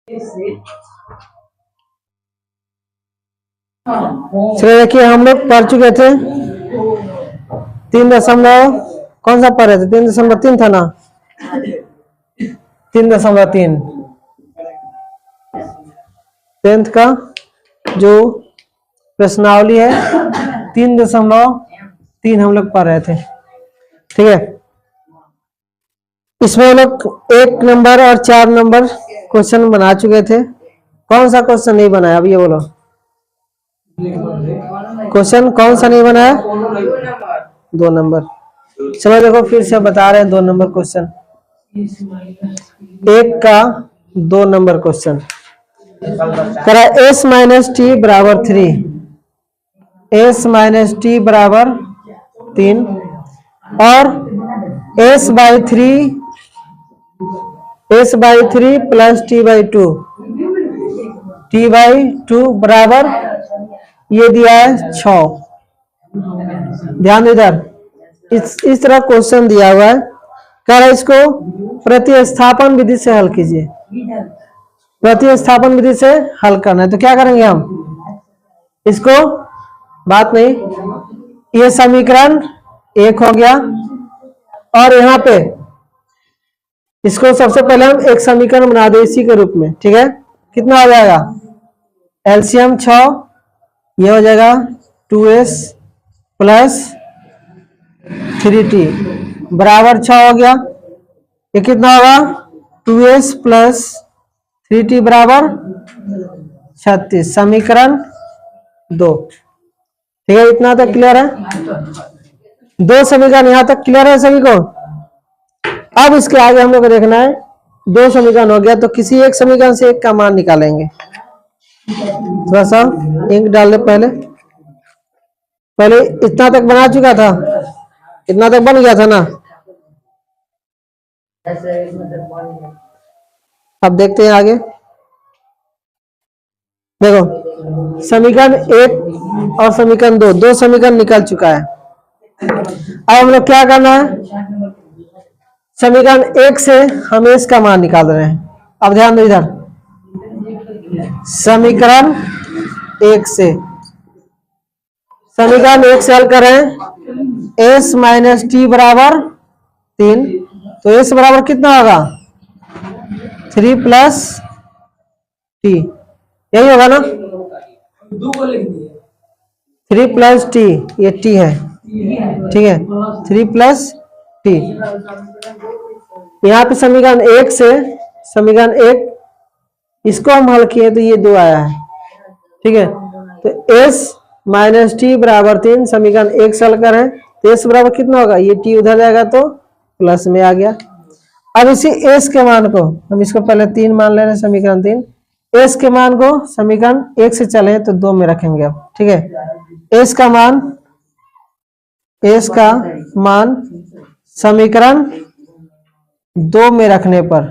चलिए देखिए, हम लोग पढ़ चुके थे 3 कौन सा पढ़ रहे थे? 3.3 था ना, 3.3 10th का जो प्रश्नावली है 3.3 हम लोग पढ़ रहे थे। ठीक है, इसमें हम लोग 1 नंबर और 4 नंबर क्वेश्चन बना चुके थे। कौन सा क्वेश्चन नहीं बनाया? अब ये बोलो, क्वेश्चन कौन सा नहीं बनाया? 2 नंबर। चलो देखो, फिर से बता रहे हैं 2 नंबर क्वेश्चन। 1 का 2 नंबर क्वेश्चन करा s माइनस टी बराबर 3, s माइनस टी बराबर 3 और s by 3 plus T by 2 बराबर ये दिया है 6। ध्यान दो इधर, इस तरह क्वेश्चन दिया हुआ है। कह रहा है इसको प्रतिस्थापन विधि से हल कीजिए। प्रतिस्थापन विधि से हल करना है तो क्या करेंगे हम? इसको बात नहीं, ये समीकरण 1 हो गया और यहाँ पे इसको सबसे पहले हम एक समीकरण बना दे इसी के रूप में। ठीक है, कितना हो जाएगा? एलसीएम 6, ये हो जाएगा 2s प्लस 3t बराबर 6 हो गया। ये कितना होगा? 2s प्लस 3t बराबर 36, समीकरण 2। ठीक है, इतना तक क्लियर है? 2 समीकरण यहाँ तक क्लियर है सभी को? अब इसके आगे हम लोग को देखना है, 2 समीकरण हो गया तो किसी एक समीकरण से एक का मान निकालेंगे। थोड़ा सा इंक डाल ले। पहले इतना तक बना चुका था, इतना तक बन गया था ना। अब देखते हैं आगे। देखो, समीकरण 1 और समीकरण 2 समीकरण निकल चुका है। अब हम लोग क्या करना है? समीकरण 1 से हम s का मान निकाल रहे हैं। अब ध्यान दो इधर, समीकरण 1 से हल करें। s माइनस टी बराबर 3, तो s बराबर कितना होगा? 3 प्लस टी, यही होगा ना? 3 प्लस टी, ये टी है। ठीक है, 3 प्लस टी। यहाँ पे समीकरण 1 से समीकरण 1 इसको हम हल किए तो ये 2 आया है। ठीक है, तो s माइनस टी बराबर 3 समीकरण 1 से हल करें तो s बराबर कितना होगा? ये t उधर जाएगा तो प्लस में आ गया। अब इसी s के मान को हम इसको पहले 3 मान ले रहे हैं, समीकरण 3। s के मान को समीकरण 1 से चले तो 2 में रखेंगे अब। ठीक है, s का मान समीकरण 2 में रखने पर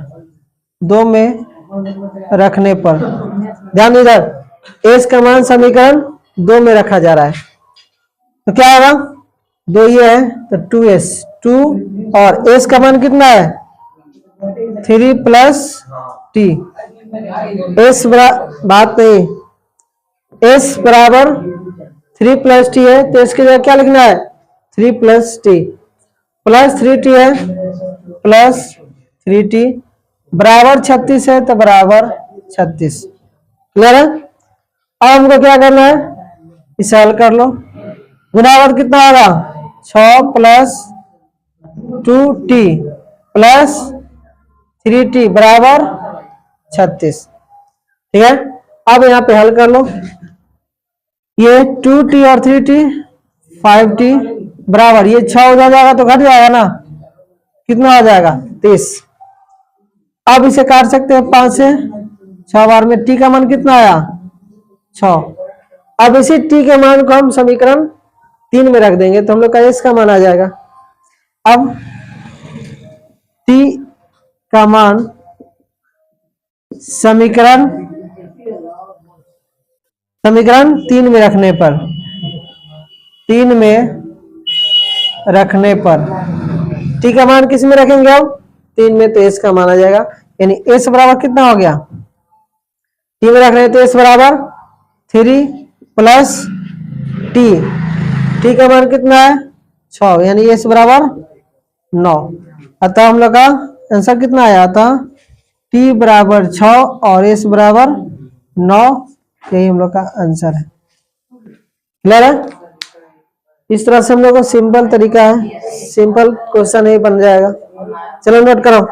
ध्यान इधर, s का मान समीकरण 2 में रखा जा रहा है तो क्या होगा? 2 ये है तो 2s 2 और s का मान कितना है? 3 प्लस टी। s बात नहीं, s बराबर 3 प्लस टी है तो इसके जगह क्या लिखना है? 3 प्लस टी प्लस 3t है प्लस 3t बराबर 36 है तो बराबर 36। क्लियर है? अब हमको क्या करना है? इसे हल कर लो। गुणावत कितना होगा? 6 प्लस 2t प्लस 3t बराबर 36। ठीक है, अब यहाँ पे हल कर लो। ये 2t और 3t 5t बराबर ये 6 हो जाएगा तो घट जाएगा ना, कितना हो जाएगा? 30। अब इसे काट सकते हैं 5 से, 6 बार में t का मान कितना आया? 6। अब इसी t के मान को हम समीकरण 3 में रख देंगे तो हम लोग का s का मान आ जाएगा। अब t का मान समीकरण 3 में रखने पर t का मान किस में रखेंगे? हम 3 में, तो s का मान आ जाएगा। यानी s बराबर कितना हो गया? टी में रख रहे हैं तो एस बराबर 3 प्लस टी। टी का मान कितना है 6, यानी एस बराबर 9। अतः हम लोग का आंसर कितना आया था, टी बराबर 6 और एस बराबर 9। यही हम लोग का आंसर है। क्लियर है? इस तरह से हम लोग को सिंपल तरीका है, सिंपल क्वेश्चन ही बन जाएगा। चलो नोट करो।